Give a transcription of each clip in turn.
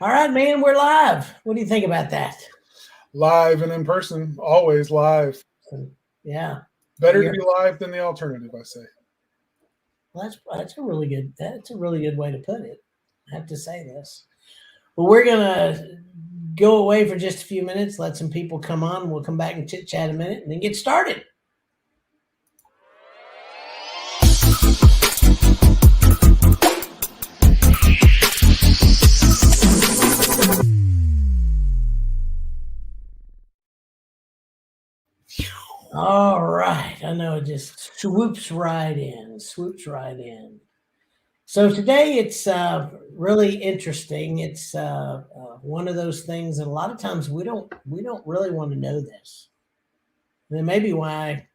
All right, man, we're live. What do you think about that? Live and in person, always live. Yeah, Better to you're be live than the alternative, I say. well, that's a really good way to put it. I have to say this. Well, we're gonna go away for just a few minutes, let some people come on. We'll come back and chit chat a minute, and then get started. All right, I know it just swoops right in. So today it's really interesting. It's one of those things that a lot of times we don't really want to know this. And it may be why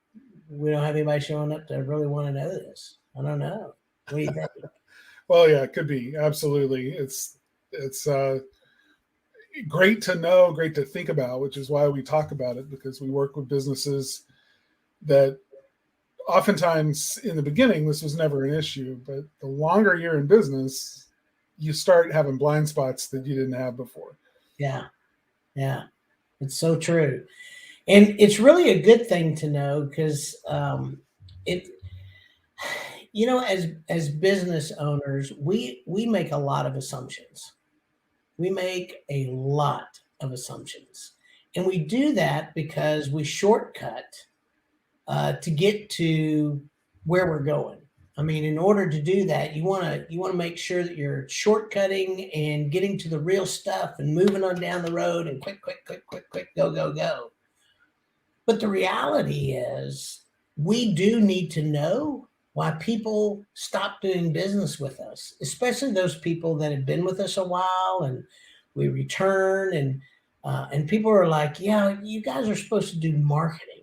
we don't have anybody showing up to really want to know this. I don't know. What do you think? Well, yeah, it could be absolutely. It's great to know, great to think about, which is why we talk about it because we work with businesses that oftentimes in the beginning this was never an issue, but the longer you're in business, you start having blind spots that you didn't have before. Yeah, yeah, it's so true, and it's really a good thing to know because it, as business owners, we make a lot of assumptions. We make a lot of assumptions, and we do that because we shortcut to get to where we're going. I mean, in order to do that, you want to make sure that you're shortcutting and getting to the real stuff and moving on down the road and quick, quick, quick, quick, quick, go, go, go. But the reality is, we do need to know why people stop doing business with us, especially those people that have been with us a while and we return and people are like, yeah, you guys are supposed to do marketing.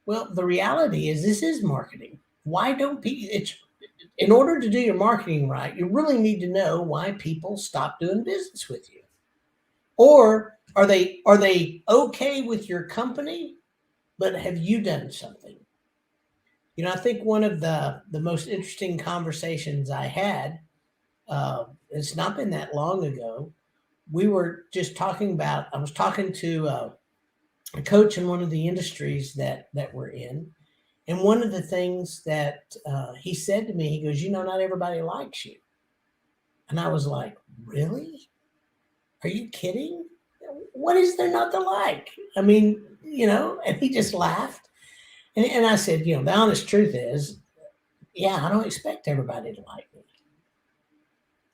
Well, the reality is this is marketing. Why don't people? It's in order to do your marketing right, you really need to know why people stop doing business with you, or are they okay with your company, but have you done something? I think one of the most interesting conversations I had, it's not been that long ago. We were just talking about. I was talking to a coach in one of the industries that we're in. And one of the things that he said to me, he goes, not everybody likes you. And I was like, really? Are you kidding? What is there not to like? I mean, and he just laughed. And I said, the honest truth is, yeah, I don't expect everybody to like me.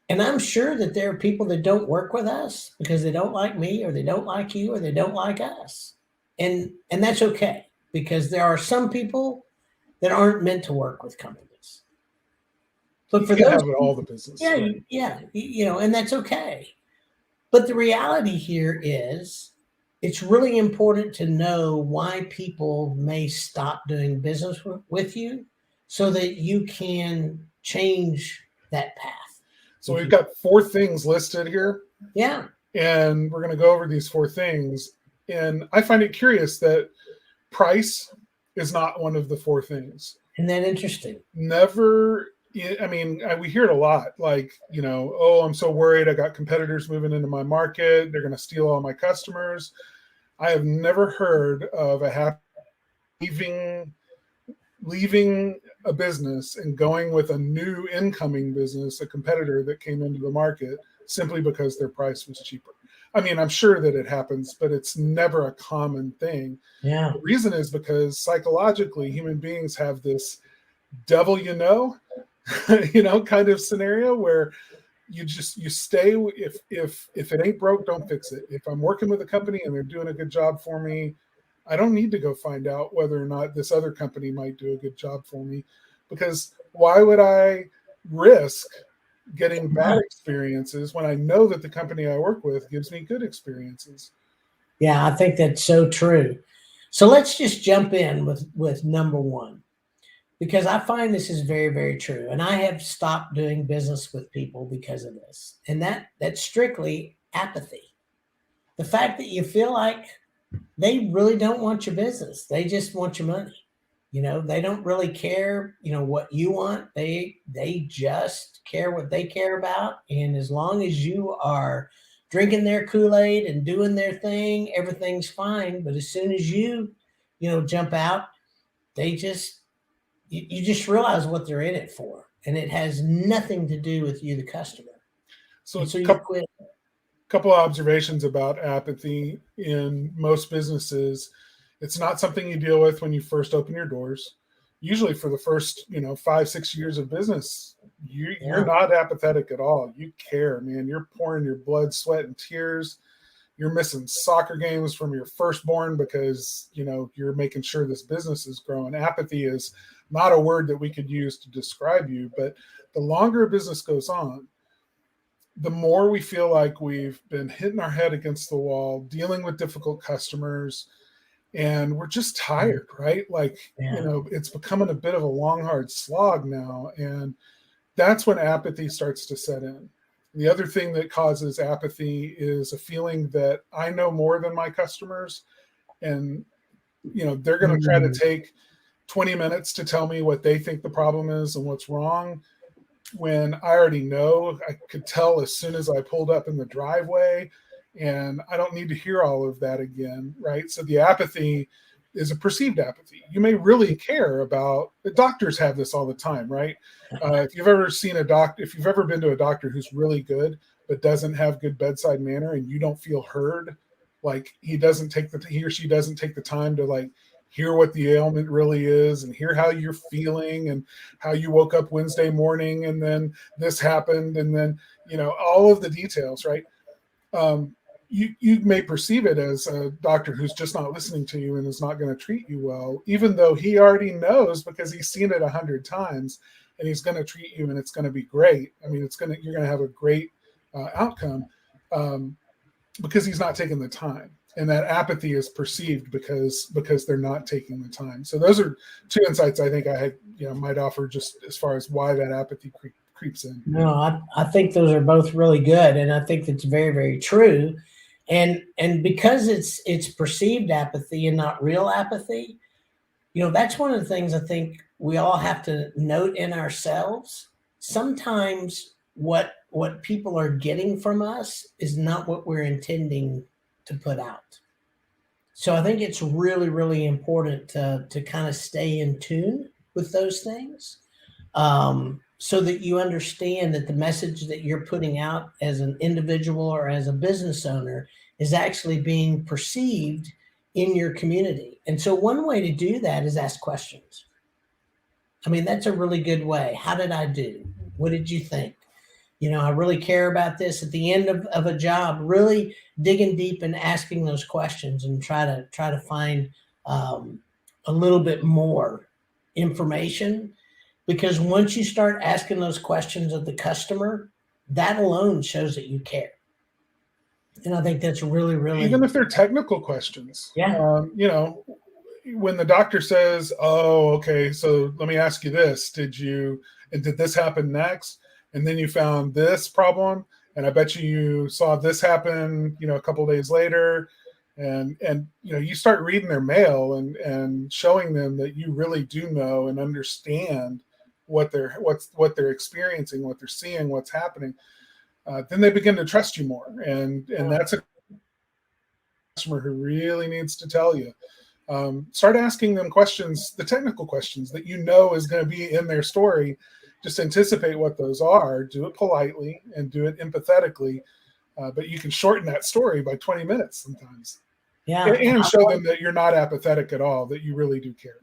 And I'm sure that there are people that don't work with us because they don't like me or they don't like you or they don't like us. And that's okay because there are some people that aren't meant to work with companies. But You for can't those, have it all the business, yeah, right? yeah, and that's okay. But the reality here is it's really important to know why people may stop doing business with you so that you can change that path. So If we've you, got four things listed here, yeah, and we're going to go over these four things. And I find it curious that price is not one of the four things. isn't that interesting? Never, I mean, we hear it a lot like, oh, I'm so worried. I got competitors moving into my market. They're going to steal all my customers. I have never heard of a happy leaving leaving a business and going with a new incoming business, a competitor that came into the market simply because their price was cheaper. I mean, I'm sure that it happens, but it's never a common thing. Yeah, The reason is because psychologically, human beings have this devil kind of scenario where you stay. If it ain't broke, don't fix it. If I'm working with a company and they're doing a good job for me, I don't need to go find out whether or not this other company might do a good job for me, because why would I risk getting bad right. experiences when I know that the company I work with gives me good experiences? Yeah, I think that's so true. So let's just jump in with number one, because I find this is very, very true. And I have stopped doing business with people because of this. And that's strictly apathy. The fact that you feel like they really don't want your business. They just want your money. They don't really care, what you want. They just care what they care about. And as long as you are drinking their Kool-Aid and doing their thing, everything's fine. But as soon as you jump out, they just you just realize what they're in it for, and it has nothing to do with you, the customer. So And so a you couple, quit. couple of observations about apathy in most businesses. It's not something you deal with when you first open your doors. Usually for the first 5-6 years of business, you're Yeah. not apathetic at all. You care, man. You're pouring your blood, sweat, and tears. You're missing soccer games from your firstborn because you're making sure this business is growing. Apathy is not a word that we could use to describe you, but the longer a business goes on, the more we feel like we've been hitting our head against the wall, dealing with difficult customers, and we're just tired, right? Like, Yeah. it's becoming a bit of a long, hard slog now. And that's when apathy starts to set in. The other thing that causes apathy is a feeling that I know more than my customers, and they're going to try to Mm. take 20 minutes to tell me what they think the problem is and what's wrong, when I already know. I could tell as soon as I pulled up in the driveway, and I don't need to hear all of that again, right? So the apathy is a perceived apathy. You may really care about, the doctors have this all the time, right? If you've ever seen a doctor, if you've ever been to a doctor who's really good but doesn't have good bedside manner, and you don't feel heard, like he or she doesn't take the time to like hear what the ailment really is and hear how you're feeling and how you woke up Wednesday morning and then this happened and then all of the details, right? You may perceive it as a doctor who's just not listening to you and is not going to treat you well, even though he already knows because he's seen it 100 times, and he's going to treat you and it's going to be great. I mean, you're going to have a great outcome, because he's not taking the time. And that apathy is perceived because they're not taking the time. So those are two insights I think I might offer just as far as why that apathy creeps in. No, I think those are both really good, and I think that's very, very true. And because it's perceived apathy and not real apathy, that's one of the things I think we all have to note in ourselves. Sometimes what people are getting from us is not what we're intending to put out. So I think it's really, really important to kind of stay in tune with those things, so that you understand that the message that you're putting out as an individual or as a business owner is actually being perceived in your community. And so one way to do that is ask questions. I mean, that's a really good way. How did I do? What did you think? I really care about this at the end of a job, really digging deep and asking those questions and try to find um, a little bit more information, because once you start asking those questions of the customer, that alone shows that you care. And I think that's really, Even really, if they're technical questions, yeah, when the doctor says, "Oh, okay, so let me ask you this: did this happen next? And then you found this problem, and I bet you saw this happen, a couple of days later." And you start reading their mail and showing them that you really do know and understand what they're experiencing, what they're seeing, what's happening. Then they begin to trust you more, and that's a customer who really needs to tell you. Start asking them questions, the technical questions that is going to be in their story. Just anticipate what those are. Do it politely and do it empathetically, but you can shorten that story by 20 minutes sometimes, yeah. and show them that you're not apathetic at all, that you really do care.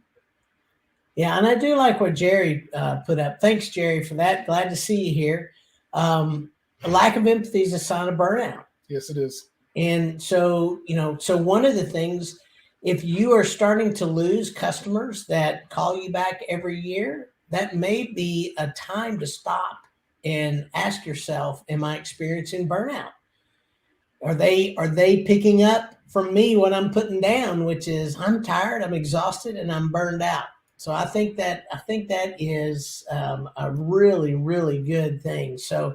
Yeah, and I do like what Jerry put up. Thanks, Jerry, for that. Glad to see you here. A lack of empathy is a sign of burnout. Yes, it is. And so, so one of the things, if you are starting to lose customers that call you back every year, that may be a time to stop and ask yourself, am I experiencing burnout? Are they picking up from me what I'm putting down, which is I'm tired, I'm exhausted, and I'm burned out. So I think that is a really, really good thing. So,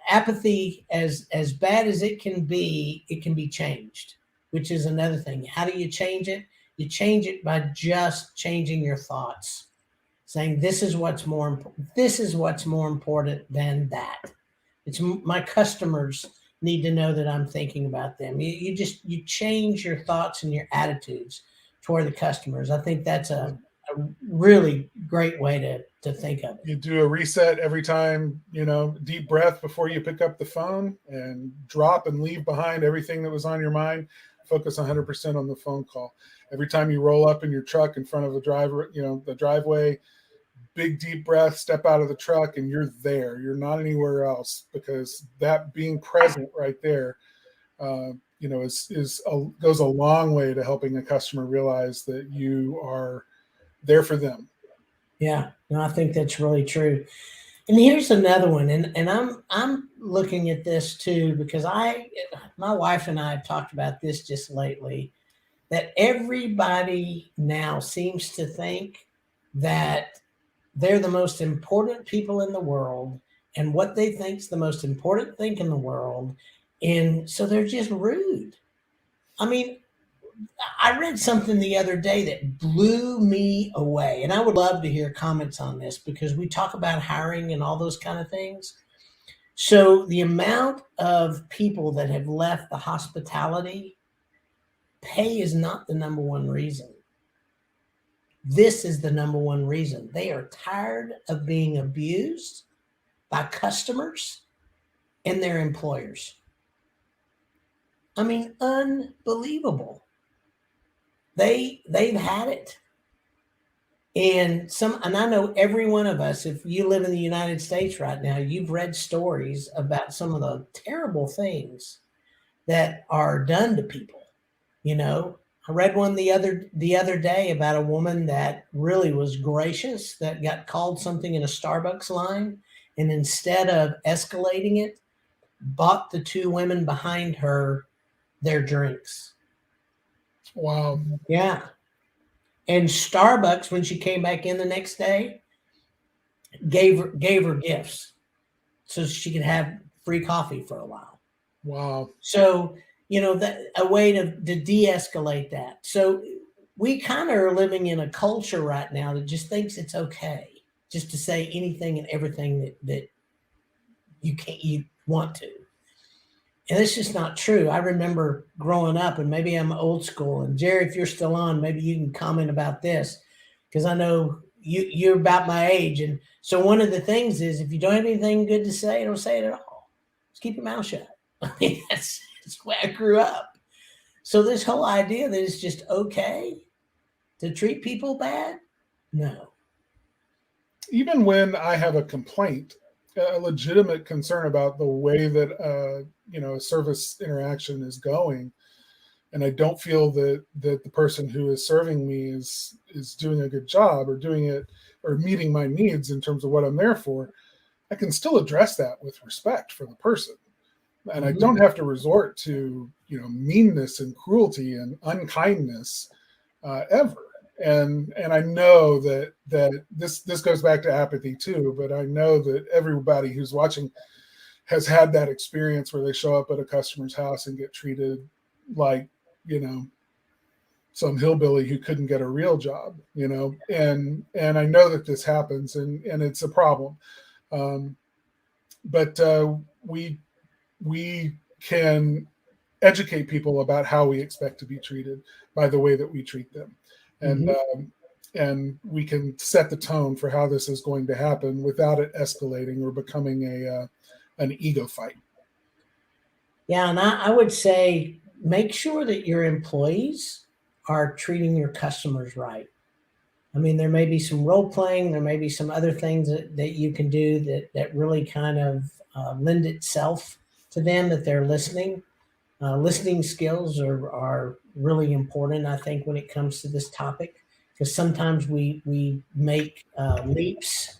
apathy, as bad as it can be changed, which is another thing. How do you change it? You change it by just changing your thoughts, saying this is what's more important. This is what's more important than that. It's my customers need to know that I'm thinking about them. You change your thoughts and your attitudes toward the customers. I think that's a really great way to think of it. You do a reset every time, deep breath before you pick up the phone and drop and leave behind everything that was on your mind. Focus 100% on the phone call. Every time you roll up in your truck in front of the driveway, big deep breath, step out of the truck, and you're there. You're not anywhere else, because that being present right there, goes a long way to helping a customer realize that you are there for them. Yeah, no, I think that's really true. And here's another one, and I'm looking at this too because my wife and I have talked about this just lately, that everybody now seems to think that they're the most important people in the world, and what they think's the most important thing in the world, and so they're just rude. I mean, I read something the other day that blew me away, and I would love to hear comments on this because we talk about hiring and all those kind of things. So, the amount of people that have left the hospitality, pay is not the number one reason. This is the number one reason. They are tired of being abused by customers and their employers. I mean, unbelievable. They've had it. And I know every one of us, if you live in the United States right now, you've read stories about some of the terrible things that are done to people. You know, I read one the other day about a woman that really was gracious, that got called something in a Starbucks line, and instead of escalating it, bought the two women behind her their drinks. Wow. Yeah. And Starbucks, when she came back in the next day, gave her gifts so she could have free coffee for a while. Wow. So, that a way to de-escalate that. So we kind of are living in a culture right now that just thinks it's okay just to say anything and everything that you want to. And it's just not true. I remember growing up, and maybe I'm old school. And Jerry, if you're still on, maybe you can comment about this because I know you're about my age. And so one of the things is, if you don't have anything good to say, don't say it at all. Just keep your mouth shut. I mean, that's the way I grew up. So this whole idea that it's just okay to treat people bad, no. Even when I have a complaint, a legitimate concern about the way that a service interaction is going, and I don't feel that the person who is serving me is doing a good job or doing it or meeting my needs in terms of what I'm there for, I can still address that with respect for the person. And I don't have to resort to meanness and cruelty and unkindness ever. And I know that this goes back to apathy too, but I know that everybody who's watching has had that experience where they show up at a customer's house and get treated like some hillbilly who couldn't get a real job, and I know that this happens, and it's a problem. But we can educate people about how we expect to be treated by the way that we treat them. And we can set the tone for how this is going to happen without it escalating or becoming an ego fight. Yeah, and I would say make sure that your employees are treating your customers right. I mean, there may be some role playing, there may be some other things that you can do that really kind of lend itself to them, that they're listening. Listening skills are really important, I think, when it comes to this topic, because sometimes we make leaps.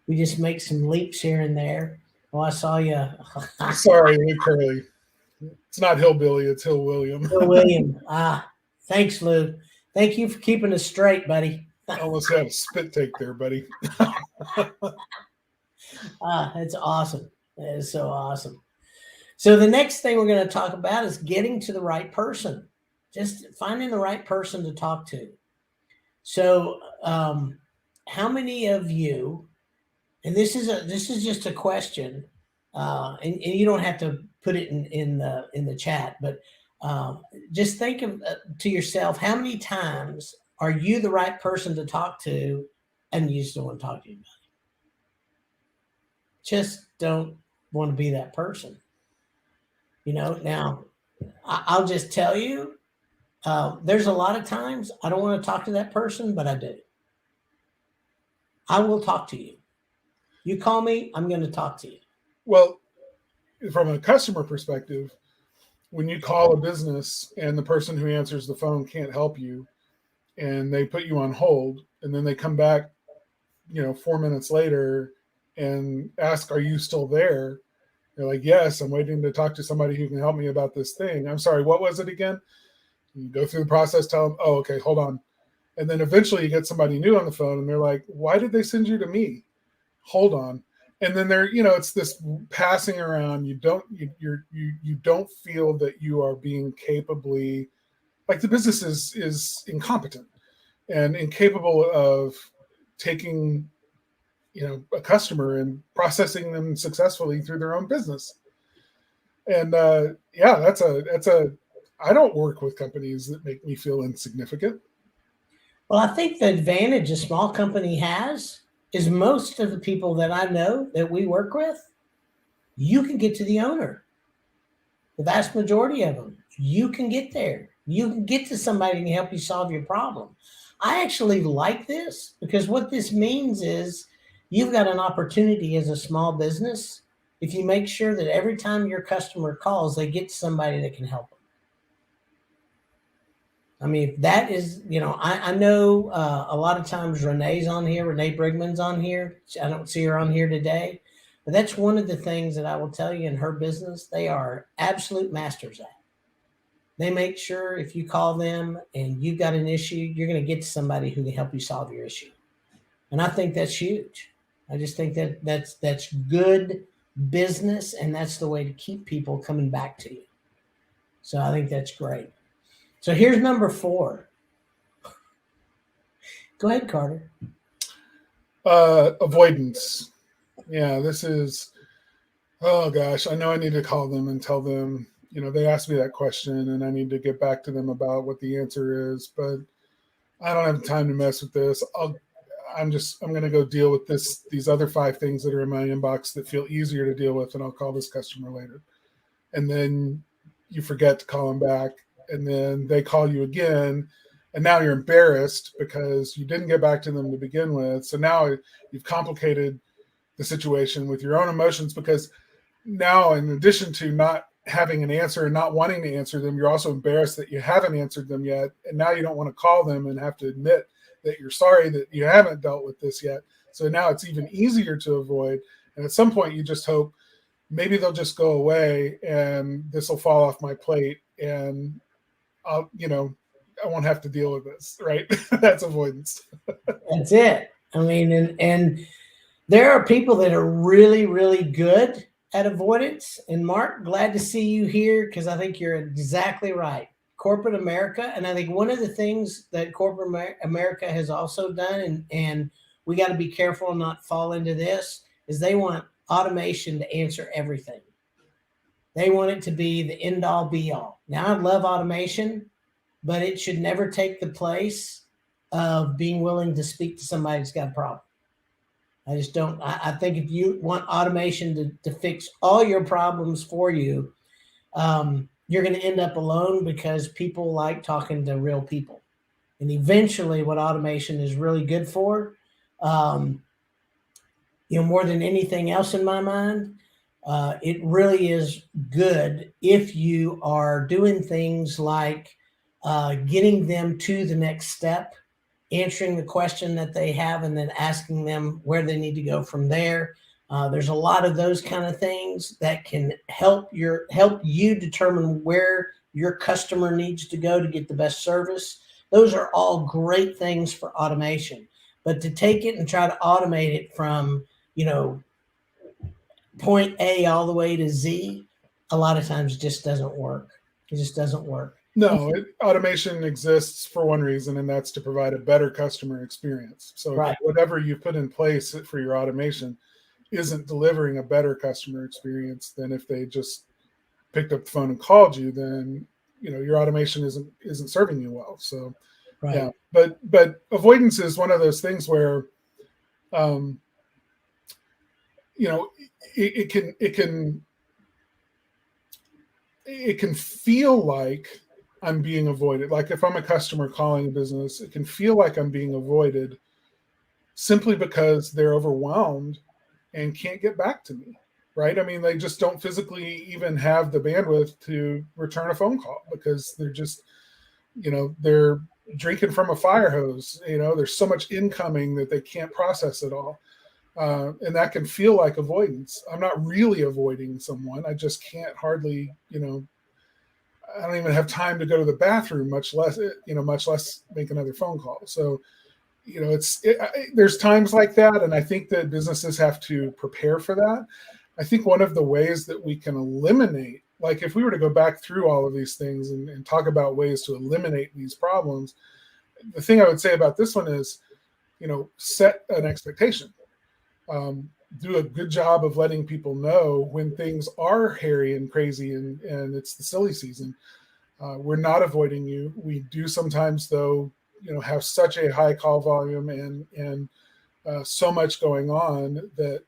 We just make some leaps here and there. Oh, I saw you. Sorry, Curly. It's not Hillbilly, it's Hill William. Bill William. Thanks, Lou. Thank you for keeping us straight, buddy. Almost had a spit take there, buddy. That's awesome. That is so awesome. So the next thing we're going to talk about is getting to the right person, just finding the right person to talk to. So, how many of you, and this is just a question, and you don't have to put it in the chat, but just think of to yourself, how many times are you the right person to talk to, and you just don't want to talk to anybody? Just don't want to be that person. Now I'll just tell you, there's a lot of times I don't want to talk to that person, but I do. I will talk to you. You call me, I'm going to talk to you. Well, from a customer perspective, when you call a business and the person who answers the phone can't help you and they put you on hold and then they come back, 4 minutes later and ask, are you still there? You're like, yes, I'm waiting to talk to somebody who can help me about this thing. I'm sorry, what was it again? You go through the process, tell them, oh, okay, hold on. And then eventually you get somebody new on the phone and they're like, why did they send you to me? Hold on. And then it's this passing around. You don't feel that you are being capably, like the business is incompetent and incapable of taking, a customer and processing them successfully through their own business. And that's I don't work with companies that make me feel insignificant. Well, I think the advantage a small company has is most of the people that I know that we work with, you can get to the owner. The vast majority of them, you can get there. You can get to somebody and help you solve your problem. I actually like this because what this means is you've got an opportunity as a small business if you make sure that every time your customer calls, they get somebody that can help them. I mean, that is, I know a lot of times Renee Brigman's on here. I don't see her on here today, but that's one of the things that I will tell you in her business, they are absolute masters at. They make sure if you call them and you've got an issue, you're going to get to somebody who can help you solve your issue. And I think that's huge. I just think that that's good business, and that's the way to keep people coming back to you. So I think that's great. So here's number 4. Go ahead, Carter. Avoidance. Yeah, this is, oh gosh, I know I need to call them and tell them, they asked me that question and I need to get back to them about what the answer is, but I don't have time to mess with this. I'm going to go deal with these other 5 things that are in my inbox that feel easier to deal with, and I'll call this customer later. And then you forget to call them back, and then they call you again, and now you're embarrassed because you didn't get back to them to begin with. So now you've complicated the situation with your own emotions, because now, in addition to not having an answer and not wanting to answer them, you're also embarrassed that you haven't answered them yet. And now you don't want to call them and have to admit that you're sorry that you haven't dealt with this yet. So now it's even easier to avoid. And at some point you just hope maybe they'll just go away and this will fall off my plate and I won't have to deal with this, right? That's avoidance. That's it. I mean, and there are people that are really, really good at avoidance. And Mark, glad to see you here because I think you're exactly right. Corporate America, and I think one of the things that corporate America has also done, and we got to be careful and not fall into this, is they want automation to answer everything. They want it to be the end all be all. Now, I love automation, but it should never take the place of being willing to speak to somebody who's got a problem. I just don't. I think if you want automation to fix all your problems for you, you're going to end up alone because people like talking to real people. And eventually what automation is really good for, more than anything else in my mind, it really is good if you are doing things like getting them to the next step, answering the question that they have, and then asking them where they need to go from there. There's a lot of those kind of things that can help you determine where your customer needs to go to get the best service. Those are all great things for automation. But to take it and try to automate it from, point A all the way to Z, a lot of times just doesn't work. It just doesn't work. No, automation exists for one reason, and that's to provide a better customer experience. So right. Whatever you put in place for your automation isn't delivering a better customer experience than if they just picked up the phone and called you, then your automation isn't serving you well. So Right. yeah, but avoidance is one of those things where it can feel like I'm being avoided. Like if I'm a customer calling a business, it can feel like I'm being avoided simply because they're overwhelmed and can't get back to me, right? I mean, they just don't physically even have the bandwidth to return a phone call because they're just, they're drinking from a fire hose. There's so much incoming that they can't process it all. And that can feel like avoidance. I'm not really avoiding someone. I just can't hardly, I don't even have time to go to the bathroom, much less make another phone call. So, there's times like that. And I think that businesses have to prepare for that. I think one of the ways that we can eliminate, like if we were to go back through all of these things and talk about ways to eliminate these problems, the thing I would say about this one is, set an expectation. Do a good job of letting people know when things are hairy and crazy and it's the silly season. We're not avoiding you. We do sometimes, though, have such a high call volume and so much going on that,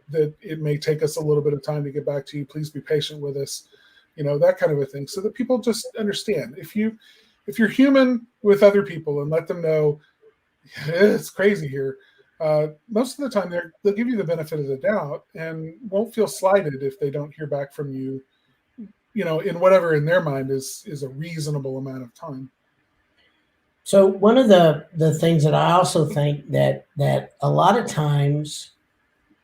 that it may take us a little bit of time to get back to you. Please be patient with us, that kind of a thing, so that people just understand. If you're human with other people and let them know it's crazy here, most of the time they'll give you the benefit of the doubt and won't feel slighted if they don't hear back from you, in whatever in their mind is a reasonable amount of time. So one of the things that I also think that a lot of times,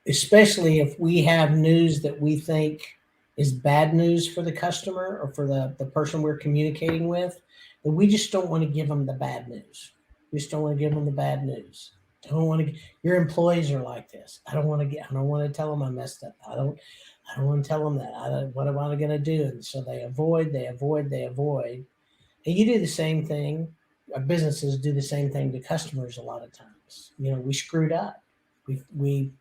especially if we have news that we think is bad news for the customer or for the person we're communicating with, that we just don't want to give them the bad news. We just don't want to give them the bad news. Don't want to. Your employees are like this. I don't want to tell them I messed up. I don't want to tell them that. What am I going to do? And so they avoid. And you do the same thing. Businesses do the same thing to customers a lot of times. We screwed up. We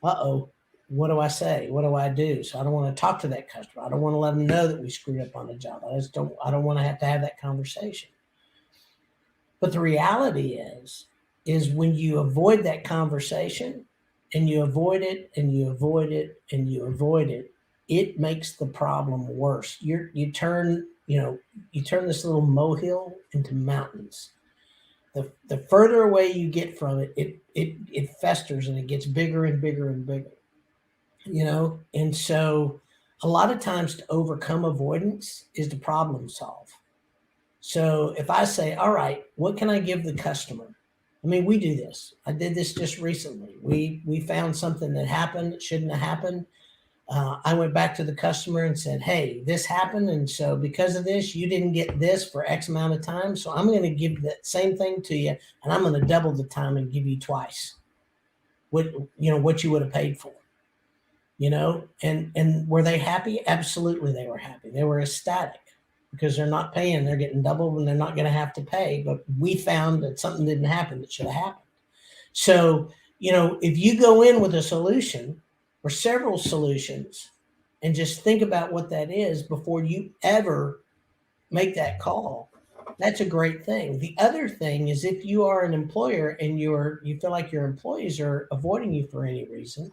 uh-oh, what do I say? What do I do? So I don't want to talk to that customer. I don't want to let them know that we screwed up on the job. I don't want to have that conversation. But the reality is when you avoid that conversation and you avoid it and you avoid it and you avoid it, it makes the problem worse. You turn this little molehill into mountains. The further away you get from it, it festers and it gets bigger and bigger and bigger. And so a lot of times to overcome avoidance is to problem solve. So if I say, all right, what can I give the customer? I mean, we do this. I did this just recently. We found something that happened that shouldn't have happened. I went back to the customer and said, hey, this happened. And so because of this, you didn't get this for X amount of time. So I'm going to give that same thing to you. And I'm going to double the time and give you twice what you would have paid for. And were they happy? Absolutely. They were happy. They were ecstatic because they're not paying. They're getting double and they're not going to have to pay. But we found that something didn't happen that should have happened. So, if you go in with a solution or several solutions and just think about what that is before you ever make that call, that's a great thing. The other thing is if you are an employer and you feel like your employees are avoiding you for any reason,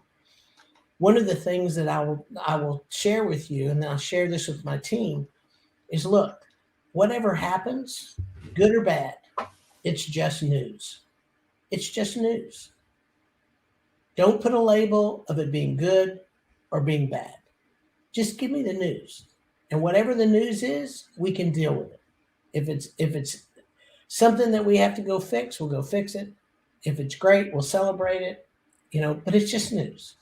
one of the things that I will share with you, and I'll share this with my team, is look, whatever happens, good or bad, it's just news. It's just news. Don't put a label of it being good or being bad. Just give me the news. And whatever the news is, we can deal with it. If it's something that we have to go fix, we'll go fix it. If it's great, we'll celebrate it. But it's just news.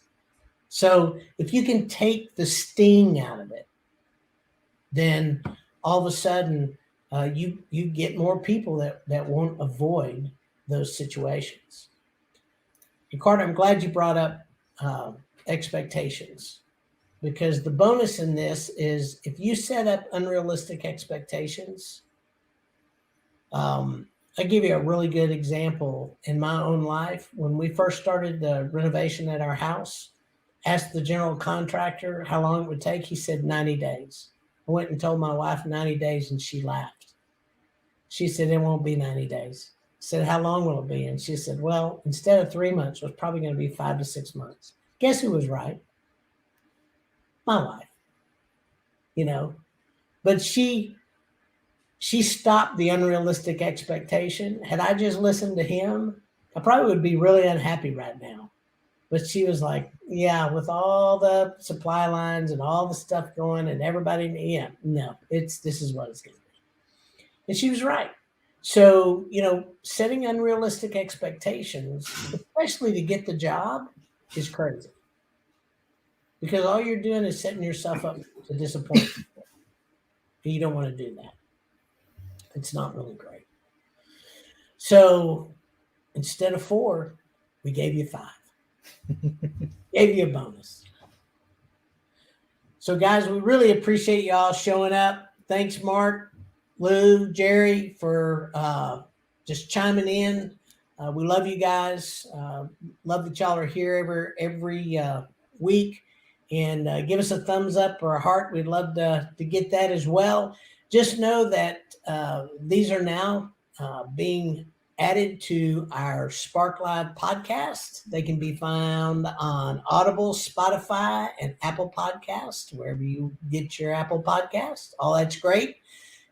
So if you can take the sting out of it, then all of a sudden you get more people that won't avoid those situations. And Carter, I'm glad you brought up expectations, because the bonus in this is if you set up unrealistic expectations, I give you a really good example in my own life. When we first started the renovation at our house, asked the general contractor how long it would take. He said 90 days. I went and told my wife 90 days and she laughed. She said, it won't be 90 days. I said, how long will it be? And she said, well, instead of 3 months, it was probably going to be 5 to 6 months. Guess who was right? My wife, you know. But she stopped the unrealistic expectation. Had I just listened to him, I probably would be really unhappy right now. But she was like, yeah, with all the supply lines and all the stuff going and everybody, yeah, no, this is what it's going to be. And she was right. So, setting unrealistic expectations, especially to get the job, is crazy because all you're doing is setting yourself up to disappoint people. And you don't want to do that. It's not really great. So instead of 4, we gave you 5. Gave you a bonus. So, guys, we really appreciate y'all showing up. Thanks, Mark, Lou, Jerry, for just chiming in. We love you guys. Love that y'all are here every week. And give us a thumbs up or a heart. We'd love to get that as well. Just know that these are now being added to our Spark Live podcast. They can be found on Audible, Spotify, and Apple Podcasts, wherever you get your Apple Podcasts. All that's great.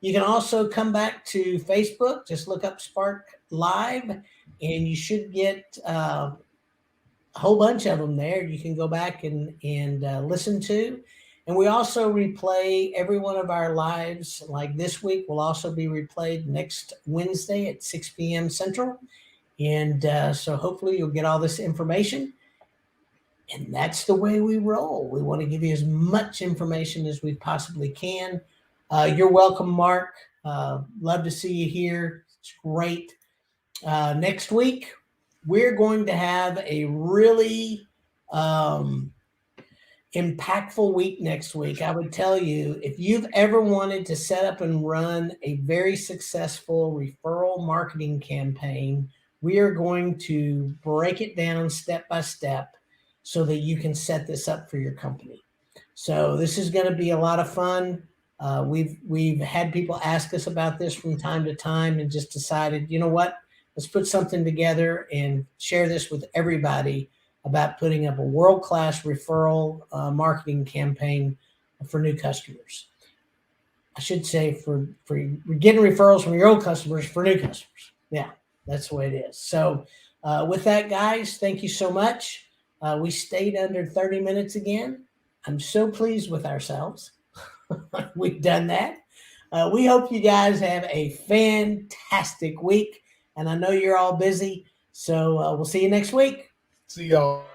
You can also come back to Facebook. Just look up Spark Live, and you should get a whole bunch of them there. You can go back and listen to. And we also replay every one of our lives. Like this week will also be replayed next Wednesday at 6 p.m. Central. And so hopefully you'll get all this information. And that's the way we roll. We want to give you as much information as we possibly can. You're welcome, Mark. Love to see you here. It's great. Next week, we're going to have a really impactful week next week. I would tell you, if you've ever wanted to set up and run a very successful referral marketing campaign, we are going to break it down step by step so that you can set this up for your company. So this is going to be a lot of fun. We've had people ask us about this from time to time and just decided, you know what, let's put something together and share this with everybody about putting up a world-class referral marketing campaign for new customers. I should say for getting referrals from your old customers for new customers. Yeah, that's the way it is. So with that, guys, thank you so much. We stayed under 30 minutes again. I'm so pleased with ourselves. We've done that. We hope you guys have a fantastic week. And I know you're all busy. So we'll see you next week. See y'all.